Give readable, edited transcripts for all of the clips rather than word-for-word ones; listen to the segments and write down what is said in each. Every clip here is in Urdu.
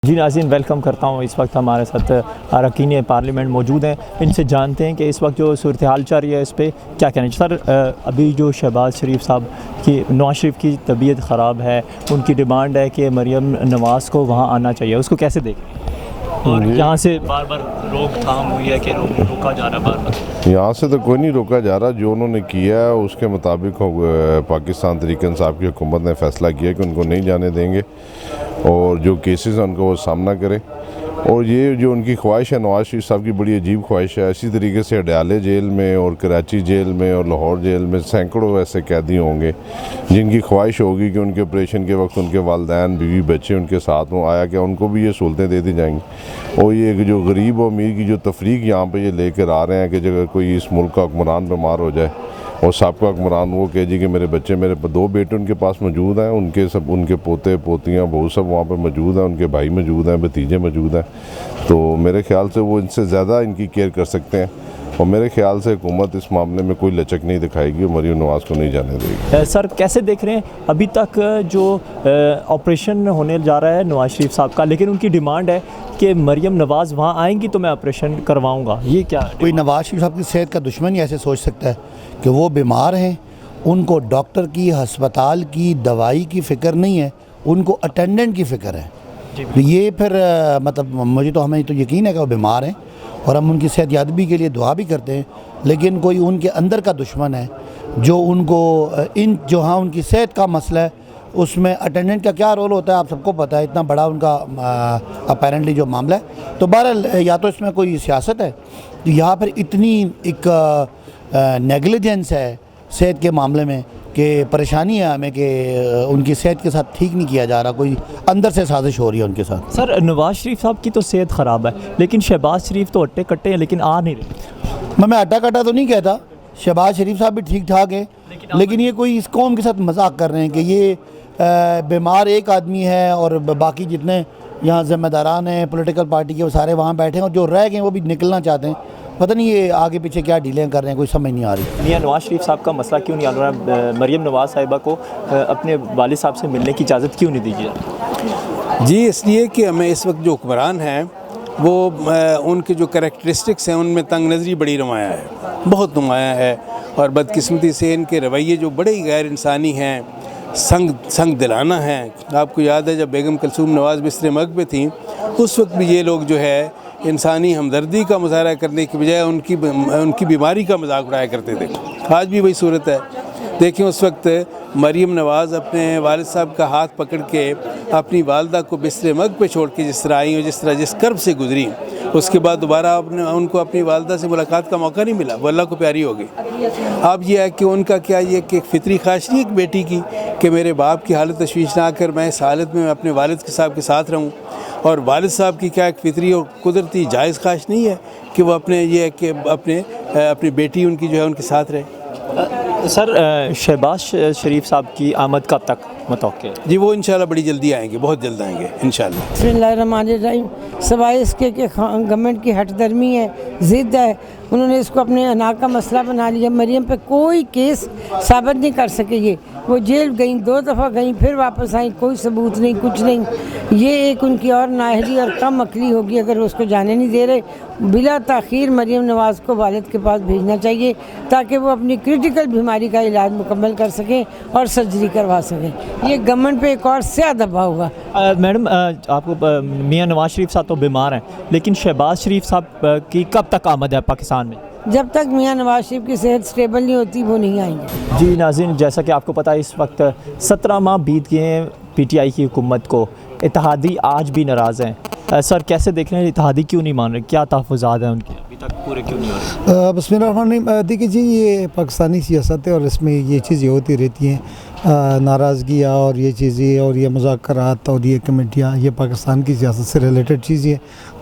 جی ناظرین، ویلکم کرتا ہوں۔ اس وقت ہمارے ساتھ اراکین پارلیمنٹ موجود ہیں، ان سے جانتے ہیں کہ اس وقت جو صورتحال چل رہی ہے اس پہ کیا کہنا ہے۔ سر، ابھی جو شہباز شریف صاحب کی، نواز شریف کی طبیعت خراب ہے، ان کی ڈیمانڈ ہے کہ مریم نواز کو وہاں آنا چاہیے، اس کو کیسے دیکھیں؟ اور یہاں سے بار بار روک تھام ہوئی ہے کہ روکا جا رہا ہے بار بار۔ یہاں سے تو کوئی نہیں روکا جا رہا، جو انہوں نے کیا ہے اس کے مطابق پاکستان تحریک انصاف کی حکومت نے فیصلہ کیا کہ ان کو نہیں جانے دیں گے، اور جو کیسز ہیں ان کو وہ سامنا کرے۔ اور یہ جو ان کی خواہش ہے، نواز شریف صاحب کی بڑی عجیب خواہش ہے، اسی طریقے سے اڈیالہ جیل میں اور کراچی جیل میں اور لاہور جیل میں سینکڑوں ایسے قیدی ہوں گے جن کی خواہش ہوگی کہ ان کے آپریشن کے وقت ان کے والدین، بیوی، بچے ان کے ساتھ ہوں، آیا کہ ان کو بھی یہ سہولتیں دے دی جائیں گی۔ اور یہ جو غریب و امیر کی جو تفریق یہاں پہ یہ لے کر آ رہے ہیں کہ اگر کوئی اس ملک کا حکمران بیمار ہو جائے اور سابقہ حکمران وہ کہے جی کہ میرے بچے، میرے 2 بیٹے ان کے پاس موجود ہیں، ان کے پوتے پوتیاں بہو سب وہاں پہ موجود ہیں، ان کے بھائی موجود ہیں، بھتیجے موجود ہیں، تو میرے خیال سے وہ ان سے زیادہ ان کی کیئر کر سکتے ہیں، اور میرے خیال سے حکومت اس معاملے میں کوئی لچک نہیں دکھائے گی اور مریم نواز کو نہیں جانے دے گی۔ سر، کیسے دیکھ رہے ہیں ابھی تک جو آپریشن ہونے جا رہا ہے نواز شریف صاحب کا، لیکن ان کی ڈیمانڈ ہے کہ مریم نواز وہاں آئیں گی تو میں آپریشن کرواؤں گا، یہ کیا؟ کوئی نواز شریف صاحب کی صحت کا دشمن ہی ایسے سوچ سکتا ہے کہ وہ بیمار ہیں، ان کو ڈاکٹر کی، ہسپتال کی، دوائی کی فکر نہیں ہے، ان کو اٹینڈنٹ کی فکر ہے۔ یہ پھر مطلب مجھے تو ہمیں تو یقین ہے کہ وہ بیمار ہیں اور ہم ان کی صحت یابی کے لیے دعا بھی کرتے ہیں، لیکن کوئی ان کے اندر کا دشمن ہے جو ان کو جو ہاں ان کی صحت کا مسئلہ ہے، اس میں اٹینڈنٹ کا کیا رول ہوتا ہے آپ سب کو پتہ ہے، اتنا بڑا ان کا اپیرنٹلی جو معاملہ ہے۔ تو بہرحال یا تو اس میں کوئی سیاست ہے، یہاں پر اتنی ایک نیگلیجنس ہے صحت کے معاملے میں کہ پریشانی ہے ہمیں کہ ان کی صحت کے ساتھ ٹھیک نہیں کیا جا رہا، کوئی اندر سے سازش ہو رہی ہے ان کے ساتھ۔ سر، نواز شریف صاحب کی تو صحت خراب ہے، لیکن شہباز شریف تو اٹے کٹے ہیں لیکن آ نہیں رہے۔ میں اٹا کٹا تو نہیں کہتا، شہباز شریف صاحب بھی ٹھیک ٹھاک ہے، لیکن یہ کوئی اس قوم کے ساتھ مذاق کر رہے ہیں کہ یہ بیمار ایک آدمی ہے اور باقی جتنے یہاں ذمہ داران ہیں پولیٹیکل پارٹی کے وہ سارے وہاں بیٹھے ہیں، اور جو رہ گئے وہ بھی نکلنا چاہتے ہیں۔ پتہ نہیں یہ آگے پیچھے کیا ڈیلیں کر رہے ہیں، کوئی سمجھ نہیں آ رہی۔ میاں نواز شریف صاحب کا مسئلہ کیوں نہیں حل ہو رہا؟ مریم نواز صاحبہ کو اپنے والد صاحب سے ملنے کی اجازت کیوں نہیں دی جاتی؟ جی، اس لیے کہ ہمیں اس وقت جو حکمران ہیں وہ ان کے جو کریکٹرسٹکس ہیں ان میں تنگ نظری بڑی نمایاں ہے، بہت نمایاں ہے، اور بدقسمتی سے ان کے رویے جو بڑے ہی غیر انسانی ہیں، سنگ دلانہ ہیں۔ آپ کو یاد ہے جب بیگم کلثوم نواز بستر مرگ پہ تھیں، اس وقت بھی یہ لوگ جو ہے انسانی ہمدردی کا مظاہرہ کرنے کی بجائے ان کی بیماری کا مذاق اڑایا کرتے تھے۔ آج بھی وہی صورت ہے۔ دیکھیں اس وقت مریم نواز اپنے والد صاحب کا ہاتھ پکڑ کے اپنی والدہ کو بستر مرگ پہ چھوڑ کے جس طرح آئی اور جس کرب سے گزری، اس کے بعد دوبارہ ان کو اپنی والدہ سے ملاقات کا موقع نہیں ملا، وہ اللہ کو پیاری ہو گئی۔ اب یہ ہے کہ ان کا کیا یہ کہ فطری خواہش نہیں ایک بیٹی کی کہ میرے باپ کی حالت تشویش نہ کر میں اس حالت میں اپنے والد کے صاحب کے ساتھ رہوں، اور والد صاحب کی کیا ایک فطری اور قدرتی جائز خواہش نہیں ہے کہ وہ اپنے یہ ہے کہ اپنی بیٹی ان کی جو ہے ان کے ساتھ رہے۔ سر، شہباز شریف صاحب کی آمد کب تک متوقع ہے؟ جی، وہ انشاءاللہ بڑی جلدی آئیں گے، بہت جلد آئیں گے انشاءاللہ۔ بسم اللہ الرحمن الرحیم۔ سوائے اس کے کہ گورنمنٹ کی ہٹ درمی ہے، ضد ہے، انہوں نے اس کو اپنے انا کا مسئلہ بنا لیا۔ مریم پہ کوئی کیس ثابت نہیں کر سکے، یہ وہ جیل گئیں، 2 دفعہ گئیں، پھر واپس آئیں، کوئی ثبوت نہیں، کچھ نہیں۔ یہ ایک ان کی اور نااہلی اور کم عقلی ہوگی اگر اس کو جانے نہیں دے رہے۔ بلا تاخیر مریم نواز کو والد کے پاس بھیجنا چاہیے تاکہ وہ اپنی کرٹیکل بیماری کا علاج مکمل کر سکیں اور سرجری کروا سکیں۔ یہ گورنمنٹ پہ ایک اور سیاہ دباؤ ہوگا۔ میڈم، آپ کو میاں نواز شریف صاحب تو بیمار ہیں، لیکن شہباز شریف صاحب کی کب تک آمد ہے پاکستان میں؟ جب تک میاں نواز شریف کی صحت سٹیبل نہیں ہوتی وہ نہیں آئیں گے۔ جی ناظرین، جیسا کہ آپ کو پتہ ہے اس وقت 17 ماہ بیت گئے ہیں پی ٹی آئی کی حکومت کو، اتحادی آج بھی ناراض ہیں۔ سر، کیسے دیکھ رہے ہیں اتحادی کیوں نہیں مان رہے؟ کیا تحفظات ہیں ان کے ابھی تک پورے کیوں نہیں ہو رہے؟ بسم اللہ الرحمن الرحیم۔ دیکھیے جی، یہ پاکستانی سیاست ہے اور اس میں یہ چیزیں ہوتی رہتی ہیں، ناراضگیاں اور یہ چیزیں اور یہ مذاکرات اور یہ کمیٹیاں، یہ پاکستان کی سیاست سے ریلیٹڈ چیزیں ہیں،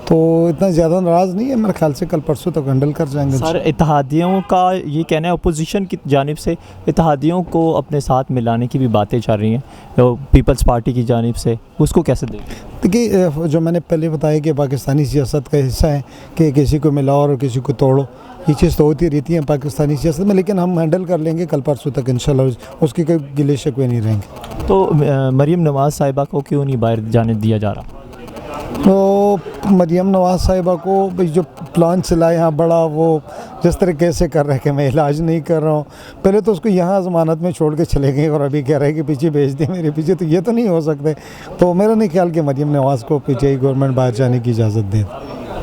تو اتنا زیادہ ناراض نہیں ہے، میرے خیال سے کل پرسوں تک ہینڈل کر جائیں گے۔ سر، اتحادیوں کا یہ کہنا ہے اپوزیشن کی جانب سے اتحادیوں کو اپنے ساتھ ملانے کی بھی باتیں چل رہی ہیں پیپلز پارٹی کی جانب سے، اس کو کیسے دیکھیں؟ دیکھیے، جو میں نے پہلے بتایا کہ پاکستانی سیاست کا حصہ ہے کہ کسی کو ملاؤ اور کسی کو توڑو، یہ چیز تو ہوتی رہتی ہے پاکستانی سیاست میں، لیکن ہم ہینڈل کر لیں گے کل پرسوں تک انشاءاللہ، اس کی کوئی گلے شکوے نہیں رہیں گے۔ تو مریم نواز صاحبہ کو کیوں نہیں باہر جانے دیا جا رہا؟ تو مریم نواز صاحبہ کو بھی جو پلان چلا یہاں بڑا، وہ جس طریقے سے کر رہے کہ میں علاج نہیں کر رہا ہوں، پہلے تو اس کو یہاں ضمانت میں چھوڑ کے چلے گئے اور ابھی کہہ رہے کہ پیچھے بھیج دیں میرے پیچھے، تو یہ تو نہیں ہو سکتے. تو میرا نہیں خیال کہ مریم نواز کو پی ٹی آئی گورنمنٹ باہر جانے کی اجازت دے.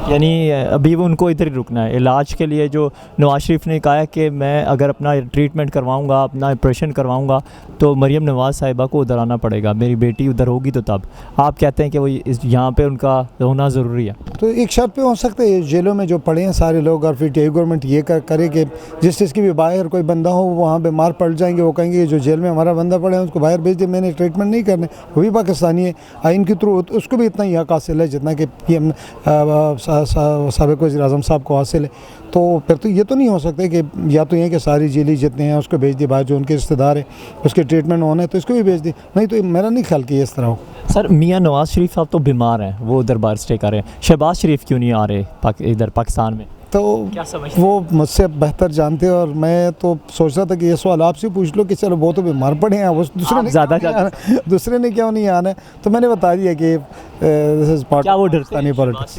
یعنی ابھی وہ ان کو ادھر ہی رکنا ہے علاج کے لیے. جو نواز شریف نے کہا ہے کہ میں اگر اپنا ٹریٹمنٹ کرواؤں گا، اپنا آپریشن کرواؤں گا تو مریم نواز صاحبہ کو ادھر آنا پڑے گا، میری بیٹی ادھر ہوگی تو تب. آپ کہتے ہیں کہ وہ یہاں پہ ان کا ہونا ضروری ہے. تو ایک شرط پہ ہو سکتا ہے جیلوں میں جو پڑے ہیں سارے لوگ، اور پی ٹی آئی گورنمنٹ یہ کرے کہ جس چیز کی بھی باہر کوئی بندہ ہو وہاں بیمار پڑ جائیں گے، وہ کہیں گے جو جیل میں ہمارا بندہ پڑے ہیں اس کو باہر بھیج دیں، میں نے ٹریٹمنٹ نہیں کرنے. وہ بھی پاکستانی ہے، آئین کے تھرو اس کو بھی اتنا ہی حق حاصل ہے جتنا کہ پی ایم سابق وزیر اعظم صاحب کو حاصل ہے. تو پھر تو یہ تو نہیں ہو سکتا کہ یا تو یہ کہ ساری جیلی جتنے ہیں اس کو بھیج دی، باہر جو ان کے رشتہ دار ہیں اس کے ٹریٹمنٹ ہونا ہے تو اس کو بھی بھیج دی. نہیں تو میرا نہیں خیال کہ یہ اس طرح ہو. سر میاں نواز شریف صاحب تو بیمار ہیں، وہ ادھر باہر اسٹے کر رہے ہیں، شہباز شریف کیوں نہیں آ رہے ادھر پاکستان میں؟ تو کیا سمجھتے ہیں؟ وہ مجھ سے بہتر جانتے ہیں، اور میں تو سوچ رہا تھا کہ یہ سوال آپ سے پوچھ لو کہ چلو وہ تو بیمار پڑے ہیں، وہ دوسرے نے کیوں نہیں آنا ہے. تو میں نے بتا دیا کہ کیا وہ ڈرتے ہیں؟ پالیٹکس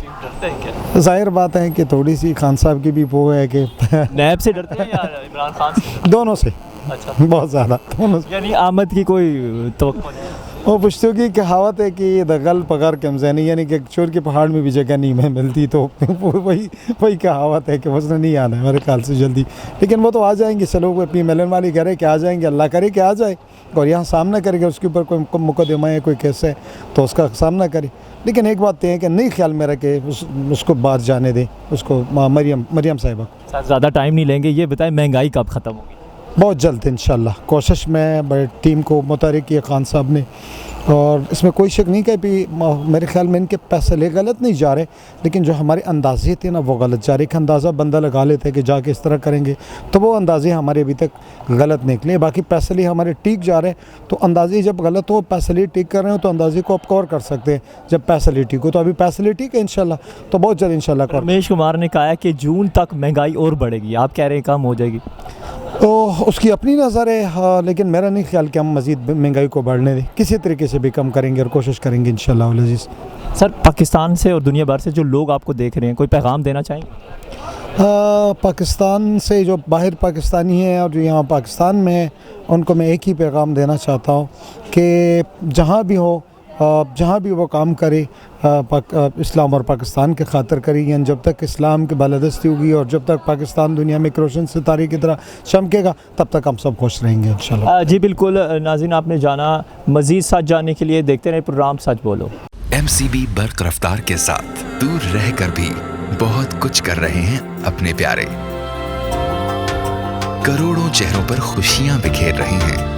ظاہر بات ہے کہ تھوڑی سی خان صاحب کی بھی وہ ہے کہ نیب سے ڈرتے ہیں یا عمران خان سے؟ دونوں سے. اچھا، بہت زیادہ دونوں سے. یعنی آمد کی کوئی توقع نہیں؟ وہ پشتوں کی کہاوت ہے کہ دغل پگار کمزینی، یعنی کہ چور کے پہاڑ میں بھی جگہ نہیں ملتی. تو وہی کہاوت ہے کہ اس نے نہیں آنا ہے میرے خیال سے جلدی. لیکن وہ تو آ جائیں گے. چلو اپنی ملن والی کہہ رہے کہ آ جائیں گے، اللہ کرے کہ آ جائے اور یہاں سامنا کرے گا، اس کے اوپر کوئی مقدمہ ہے، کوئی کیس ہے تو اس کا سامنا کرے. لیکن ایک بات یہ ہے کہ نہیں خیال میرا کہ اس کو باہر جانے دیں، اس کو مریم صاحبہ. سر زیادہ ٹائم نہیں لیں گے، یہ بتائیں مہنگائی کب ختم ہوگی؟ بہت جلد انشاءاللہ. کوشش میں بڑی ٹیم کو متحرک کیا خان صاحب نے، اور اس میں کوئی شک نہیں کہ بھی میرے خیال میں ان کے فیصلے غلط نہیں جا رہے، لیکن جو ہمارے اندازے تھے نا وہ غلط جا رہے. ایک اندازہ بندہ لگا لیتے کہ جا کے اس طرح کریں گے، تو وہ اندازے ہمارے ابھی تک غلط نکلے. باقی فیصلے ہمارے ٹھیک جا رہے ہیں. تو اندازے جب غلط ہو فیصلے ٹھیک کر رہے ہو تو اندازے کو آپ کور کر سکتے ہیں جب فیصلے ٹھیک ہو. تو ابھی فیصلے ٹھیک ہے انشاءاللہ، تو بہت جلد انشاءاللہ کور. رمیش کمار نے کہا ہے کہ جون تک مہنگائی اور بڑھے گی، آپ کہہ رہے ہیں کم ہو جائے گی؟ تو اس کی اپنی نظر ہے، ہاں، لیکن میرا نہیں خیال کہ ہم مزید مہنگائی کو بڑھنے دیں. کسی طریقے سے بھی کم کریں گے اور کوشش کریں گے انشاءاللہ العزیز. سر پاکستان سے اور دنیا بھر سے جو لوگ آپ کو دیکھ رہے ہیں، کوئی پیغام دینا چاہیں گے؟ پاکستان سے جو باہر پاکستانی ہیں اور جو یہاں پاکستان میں ہیں ان کو میں ایک ہی پیغام دینا چاہتا ہوں کہ جہاں بھی ہو، جہاں بھی وہ کام کرے اسلام اور پاکستان کے خاطر کرے. یعنی جب تک اسلام کی بالادستی ہوگی اور جب تک پاکستان دنیا میں ایک روشن ستارے کی طرح چمکے گا تب تک ہم سب خوش رہیں گے انشاءاللہ. جی بالکل ناظرین، آپ نے جانا. مزید سچ جاننے کے لیے دیکھتے رہے پروگرام سچ بولو. ایم سی بی برق رفتار کے ساتھ دور رہ کر بھی بہت کچھ کر رہے ہیں اپنے پیارے. کروڑوں چہروں پر خوشیاں بکھیر رہے ہیں.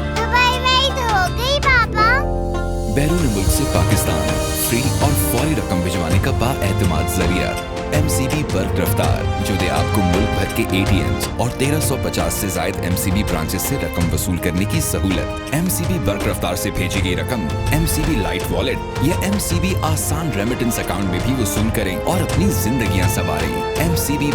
بیرون ملک سے پاکستان فری اور فوری رقم بھجوانے کا بااعتماد ذریعہ ایم سی بی برق رفتار، جو دے آپ کو ملک بھر کے اے ٹی ایمز اور 1350 سے زائد ایم سی بی برانچز سے رقم وصول کرنے کی سہولت. ایم سی بی برق رفتار سے بھیجی گئی رقم M C B light wallet یا ایم سی بی آسان ریمیٹنس اکاؤنٹ میں بھی وصول کریں اور اپنی زندگیاں سنواریں. M C be